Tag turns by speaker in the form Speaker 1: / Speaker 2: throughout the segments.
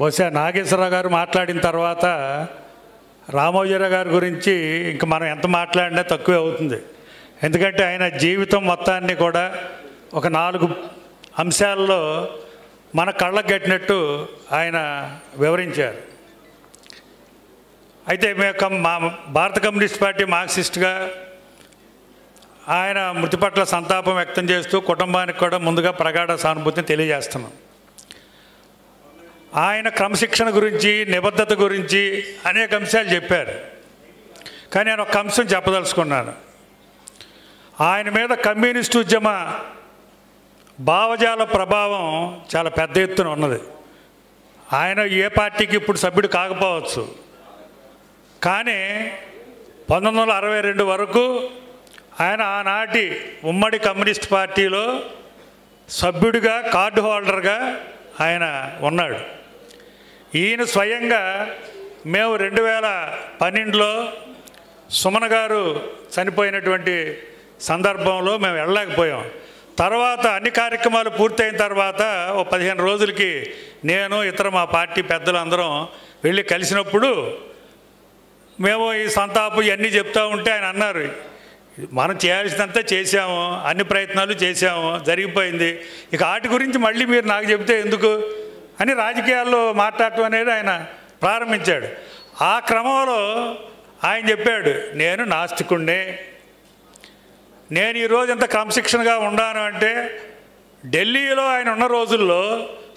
Speaker 1: బహుశా నాగేశ్వరరావు గారు మాట్లాడిన తర్వాత రామోజీరావు గారి గురించి ఇంక మనం ఎంత మాట్లాడినా తక్కువే అవుతుంది. ఎందుకంటే ఆయన జీవితం మొత్తాన్ని కూడా ఒక 4 అంశాల్లో మన కళ్ళకు కట్టినట్టు ఆయన వివరించారు. అయితే మా భారత కమ్యూనిస్ట్ పార్టీ మార్క్సిస్ట్గా ఆయన మృతి పట్ల సంతాపం వ్యక్తం చేస్తూ కుటుంబానికి కూడా ముందుగా ప్రగాఢ సానుభూతిని తెలియజేస్తున్నాం. ఆయన క్రమశిక్షణ గురించి, నిబద్ధత గురించి అనేక అంశాలు చెప్పారు. కానీ నేను ఒక అంశం చెప్పదలుచుకున్నాను. ఆయన మీద కమ్యూనిస్టు ఉద్యమ భావజాల ప్రభావం చాలా పెద్ద ఎత్తున ఉన్నది. ఆయన ఏ పార్టీకి ఇప్పుడు సభ్యుడు కాకపోవచ్చు, కానీ 1962 వరకు ఆయన ఆనాటి ఉమ్మడి కమ్యూనిస్ట్ పార్టీలో సభ్యుడిగా, కార్డు హోల్డర్గా ఆయన ఉన్నాడు. ఈయన స్వయంగా మేము 2012లో సుమన్ గారు చనిపోయినటువంటి సందర్భంలో మేము వెళ్ళలేకపోయాం. తర్వాత అన్ని కార్యక్రమాలు పూర్తయిన తర్వాత ఓ 15 రోజులకి నేను ఇతర మా పార్టీ పెద్దలు అందరం వెళ్ళి కలిసినప్పుడు మేము ఈ సంతాపం ఇవన్నీ చెప్తూ ఉంటే ఆయన అన్నారు, మనం చేయాల్సినంత చేశాము, అన్ని ప్రయత్నాలు చేశాము, జరిగిపోయింది, ఇక వాటి గురించి మళ్ళీ మీరు నాకు చెప్తే ఎందుకు అని రాజకీయాల్లో మాట్లాడటం అనేది ఆయన ప్రారంభించాడు. ఆ క్రమంలో ఆయన చెప్పాడు, నేను నాస్తికుణ్ణే, నేను ఈరోజు ఎంత క్రమశిక్షణగా ఉన్నాను అంటే ఢిల్లీలో ఆయన ఉన్న రోజుల్లో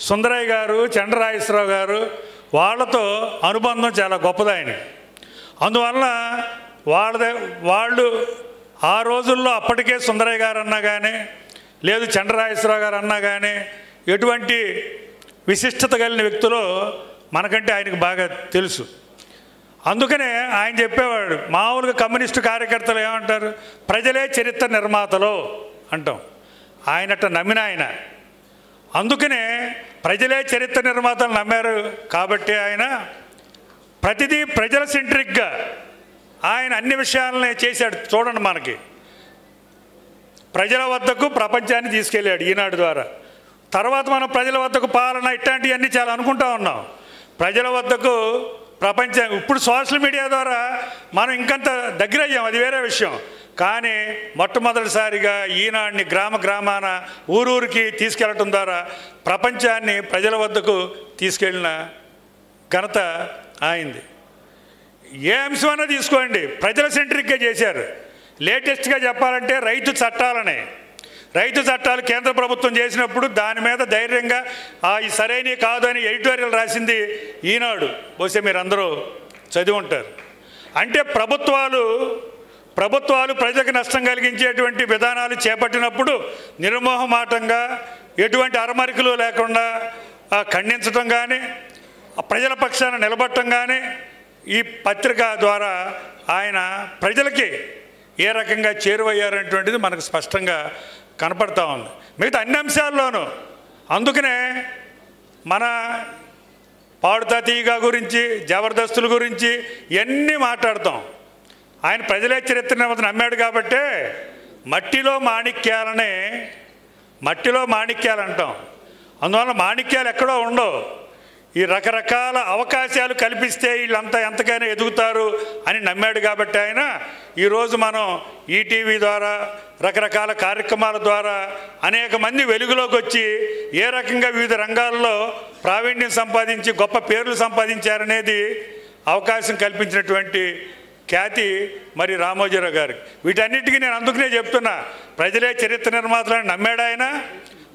Speaker 1: సుందరయ్య గారు, చంద్రరాజేశ్వరరావు గారు వాళ్ళతో అనుబంధం చాలా గొప్పది ఆయన. అందువల్ల వాళ్ళు ఆ రోజుల్లో అప్పటికే సుందరయ్య గారు అన్నా కానీ, లేదు చంద్రరాజేశ్వరరావు గారు అన్నా కానీ ఎటువంటి విశిష్టత కలిగిన వ్యక్తులు మనకంటే ఆయనకు బాగా తెలుసు. అందుకనే ఆయన చెప్పేవాడు, మామూలుగా కమ్యూనిస్టు కార్యకర్తలు ఏమంటారు, ప్రజలే చరిత్ర నిర్మాతలు అంటాం. ఆయనట నమ్మిన ఆయన. అందుకనే ప్రజలే చరిత్ర నిర్మాతలు నమ్మారు కాబట్టి ఆయన ప్రతిదీ ప్రజల సెంట్రిక్గా ఆయన అన్ని విషయాలని చేశాడు. చూడండి, మనకి ప్రజల వద్దకు ప్రపంచాన్ని తీసుకెళ్ళాడు ఈనాడు ద్వారా. తర్వాత మనం ప్రజల వద్దకు పాలన ఇట్లాంటివన్నీ చాలా అనుకుంటా ఉన్నాం. ప్రజల వద్దకు ప్రపంచం, ఇప్పుడు సోషల్ మీడియా ద్వారా మనం ఇంకంత దగ్గర అయ్యాం, అది వేరే విషయం. కానీ మొట్టమొదటిసారిగా ఈనాడిని గ్రామాన ఊరూరికి తీసుకెళ్ళటం ద్వారా ప్రపంచాన్ని ప్రజల వద్దకు తీసుకెళ్ళిన ఘనత ఆయింది. ఏ అంశమైనా తీసుకోండి, ప్రజల సెంట్రిక్గా చేశారు. లేటెస్ట్గా చెప్పాలంటే రైతు చట్టాలు కేంద్ర ప్రభుత్వం చేసినప్పుడు దాని మీద ధైర్యంగా ఈ సరైనవి కాదు అని ఎడిటోరియల్ రాసింది ఈనాడు. బహుశా మీరు అందరూ చదివి ఉంటారు. అంటే ప్రభుత్వాలు ప్రజలకు నష్టం కలిగించేటువంటి విధానాలు చేపట్టినప్పుడు నిర్మోహమాటంగా ఎటువంటి అరమరికలు లేకుండా ఖండించడం కానీ, ప్రజల పక్షాన నిలబడటం కానీ ఈ పత్రిక ద్వారా ఆయన ప్రజలకి ఏ రకంగా చేరువయ్యారనేటువంటిది మనకు స్పష్టంగా కనపడతా ఉంది, మిగతా అన్ని అంశాల్లోనూ. అందుకనే మన పాడుతా తీగ గురించి, జబర్దస్తుల గురించి ఇవన్నీ మాట్లాడతాం. ఆయన ప్రజలే చరిత్ర నమ్మాడు కాబట్టే మట్టిలో మాణిక్యాలు అంటాం. అందువల్ల మాణిక్యాలు ఎక్కడో ఉండవు. ఈ రకరకాల అవకాశాలు కల్పిస్తే వీళ్ళంతా ఎంతకైనా ఎదుగుతారు అని నమ్మాడు కాబట్టి ఆయన ఈరోజు మనం ఈటీవీ ద్వారా, రకరకాల కార్యక్రమాల ద్వారా అనేక మంది వెలుగులోకి వచ్చి ఏ రకంగా వివిధ రంగాల్లో ప్రావీణ్యం సంపాదించి గొప్ప పేర్లు సంపాదించారనేది అవకాశం కల్పించినటువంటి ఖ్యాతి మరి రామోజీరావు గారికి. వీటన్నిటికీ నేను అందుకనే చెప్తున్నా, ప్రజలే చరిత్ర నిర్మాతలని నమ్మాడు ఆయన,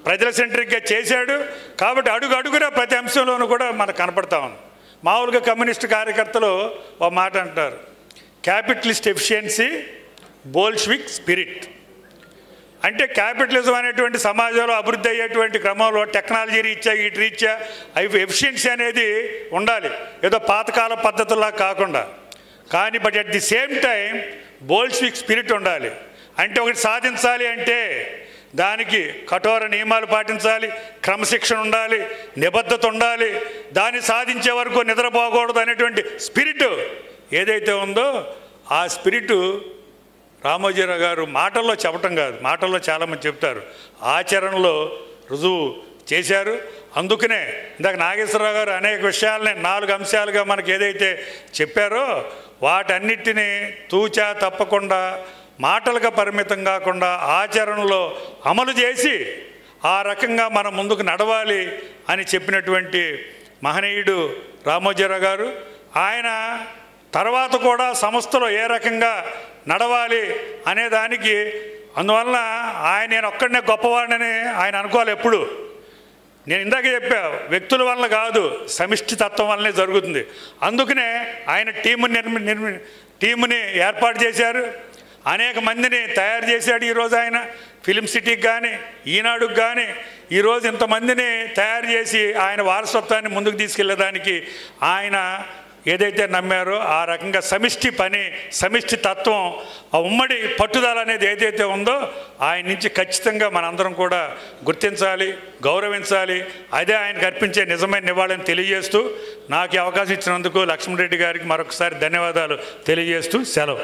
Speaker 1: ప్రజల సెంట్రిక్గా చేశాడు కాబట్టి అడుగున ప్రతి అంశంలోనూ కూడా మనకు కనపడతా ఉంది. మామూలుగా కమ్యూనిస్ట్ కార్యకర్తలు ఒక మాట అంటారు, క్యాపిటలిస్ట్ ఎఫిషియన్సీ, బోల్షివిక్ స్పిరిట్. అంటే క్యాపిటలిజం అనేటువంటి సమాజంలో అభివృద్ధి అయ్యేటువంటి క్రమంలో టెక్నాలజీ రీత్యా వీటి రీత్యా ఎఫిషియన్సీ అనేది ఉండాలి, ఏదో పాతకాల పద్ధతుల్లా కాకుండా. కానీ but at the same time Bolshevik spirit ఉండాలి. అంటే ఒకటి సాధించాలి అంటే దానికి కఠోర నియమాలు పాటించాలి, క్రమశిక్షణ ఉండాలి, నిబద్ధత ఉండాలి, దాన్ని సాధించే వరకు నిద్రపోకూడదు అనేటువంటి స్పిరిట్ ఏదైతే ఉందో ఆ స్పిరిట్ రామోజీరావు గారు మాటల్లో చెప్పటం కాదు, మాటల్లో చాలామంది చెప్తారు, ఆచరణలో రుజువు చేశారు. అందుకనే ఇందాక నాగేశ్వరరావు గారు అనేక విషయాలని 4 అంశాలుగా మనకు ఏదైతే చెప్పారో వాటన్నిటినీ తూచా తప్పకుండా మాటలుగా పరిమితం కాకుండా ఆచరణలో అమలు చేసి ఆ రకంగా మనం ముందుకు నడవాలి అని చెప్పినటువంటి మహనీయుడు రామోజీరావు గారు. ఆయన తర్వాత కూడా సంస్థలో ఏ రకంగా నడవాలి అనేదానికి అందువలన నేను ఒక్కడనే గొప్పవాడిని ఆయన అనుకోవాలి ఎప్పుడు. నేను ఇందాక చెప్పా, వ్యక్తుల వల్ల కాదు, సమిష్టి తత్వం వల్లనే జరుగుతుంది. అందుకనే ఆయన టీముని ఏర్పాటు చేశారు, అనేక మందిని తయారు చేశాడు. ఈరోజు ఆయన ఫిలిం సిటీకి కానీ ఈనాడుకి కానీ ఈరోజు ఇంతమందిని తయారు చేసి ఆయన వారసత్వాన్ని ముందుకు తీసుకెళ్ళడానికి ఆయన ఏదైతే నమ్మారో ఆ రకంగా సమిష్టి పని, సమిష్టి తత్వం, ఆ ఉమ్మడి పట్టుదల అనేది ఏదైతే ఉందో ఆయన నుంచి ఖచ్చితంగా మనందరం కూడా గుర్తించాలి, గౌరవించాలి. అదే ఆయనకు అర్పించే నిజమైన నివాళిని తెలియజేస్తూ నాకు అవకాశం ఇచ్చినందుకు లక్ష్మణరెడ్డి గారికి మరొకసారి ధన్యవాదాలు తెలియజేస్తూ సెలవు.